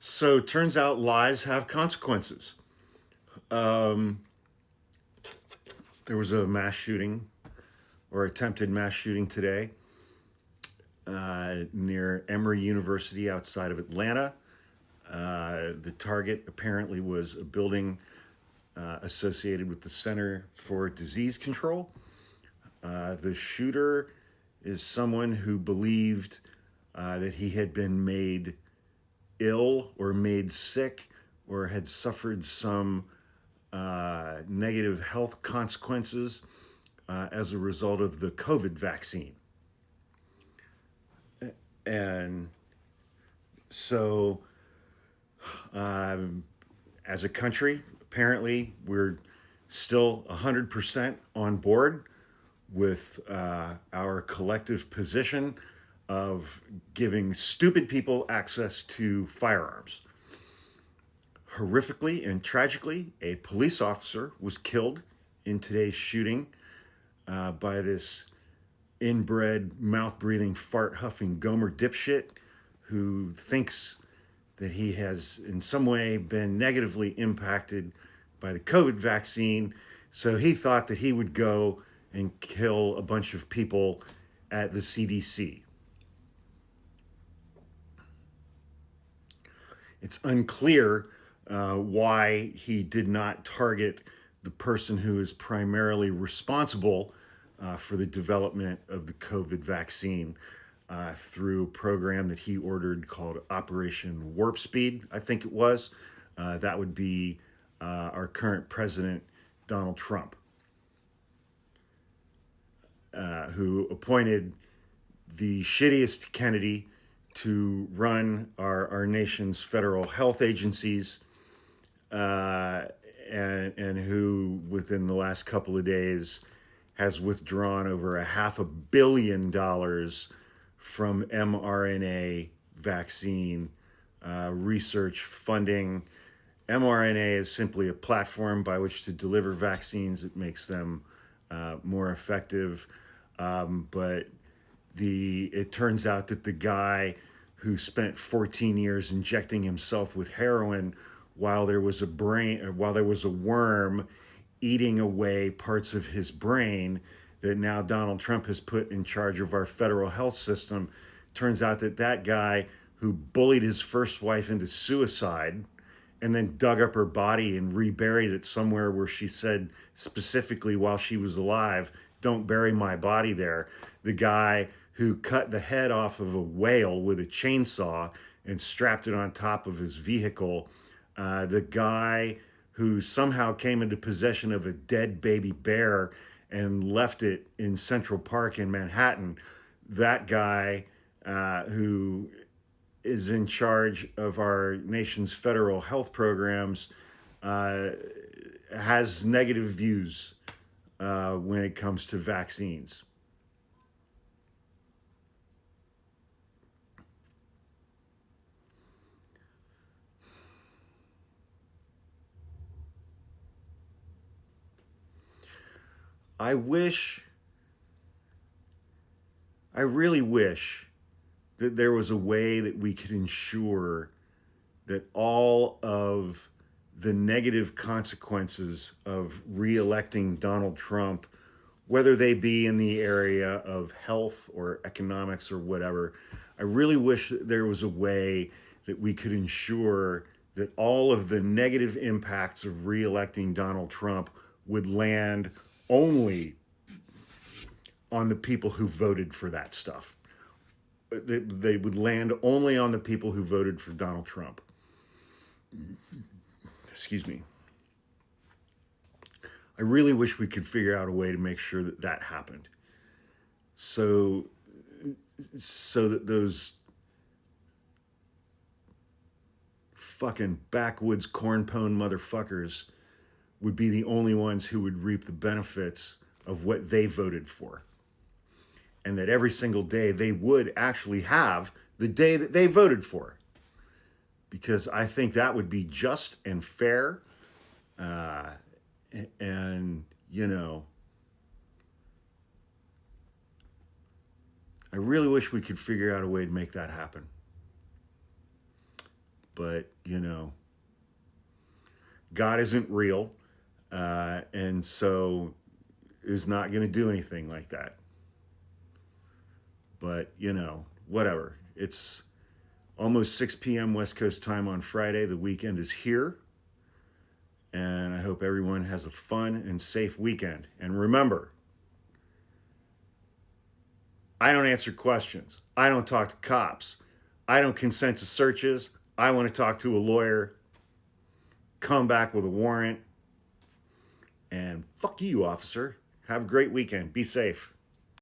So it turns out lies have consequences. Um, there was a mass shooting or attempted mass shooting today near Emory University outside of Atlanta. The target apparently was a building associated with the Center for Disease Control. The shooter is someone who believed that he had been made ill or made sick or had suffered some negative health consequences as a result of the COVID vaccine. And so, um, as a country, apparently, we're still 100% on board with our collective position of giving stupid people access to firearms. Horrifically and tragically, a police officer was killed in today's shooting by this inbred, mouth breathing, fart huffing Gomer dipshit who thinks that he has in some way been negatively impacted by the COVID vaccine. So he thought that he would go and kill a bunch of people at the CDC. It's unclear why he did not target the person who is primarily responsible for the development of the COVID vaccine through a program that he ordered called Operation Warp Speed, I think it was. That would be our current president, Donald Trump, who appointed the shittiest Kennedy to run our nation's federal health agencies, uh, and who, within the last couple of days, has withdrawn over $500 million from mRNA vaccine research funding. mRNA is simply a platform by which to deliver vaccines. It makes them more effective. But it turns out that the guy who spent 14 years injecting himself with heroin while there was a worm eating away parts of his brain that now Donald Trump has put in charge of our federal health system. Turns out that that guy who bullied his first wife into suicide and then dug up her body and reburied it somewhere where she said specifically while she was alive, "Don't bury my body there." The guy who cut the head off of a whale with a chainsaw and strapped it on top of his vehicle. The guy who somehow came into possession of a dead baby bear and left it in Central Park in Manhattan. That guy who is in charge of our nation's federal health programs uh, has negative views when it comes to vaccines. I wish, I really wish that there was a way that we could ensure that all of the negative consequences of reelecting Donald Trump, whether they be in the area of health or economics or whatever, I really wish that there was a way that we could ensure that all of the negative impacts of reelecting Donald Trump would land only on the people who voted for that stuff. They would land only on the people who voted for Donald Trump. Excuse me. I really wish we could figure out a way to make sure that that happened. So, so that those fucking backwoods cornpone motherfuckers would be the only ones who would reap the benefits of what they voted for. And that every single day they would actually have the day that they voted for. Because I think that would be just and fair. Uh, and, you know, I really wish we could figure out a way to make that happen. But, God isn't real, and so is not going to do anything like that. But, whatever. It's almost 6 p.m. West Coast time on Friday. The weekend is here. And I hope everyone has a fun and safe weekend. And remember, I don't answer questions. I don't talk to cops. I don't consent to searches. I want to talk to a lawyer, come back with a warrant, and fuck you, officer. Have a great weekend. Be safe.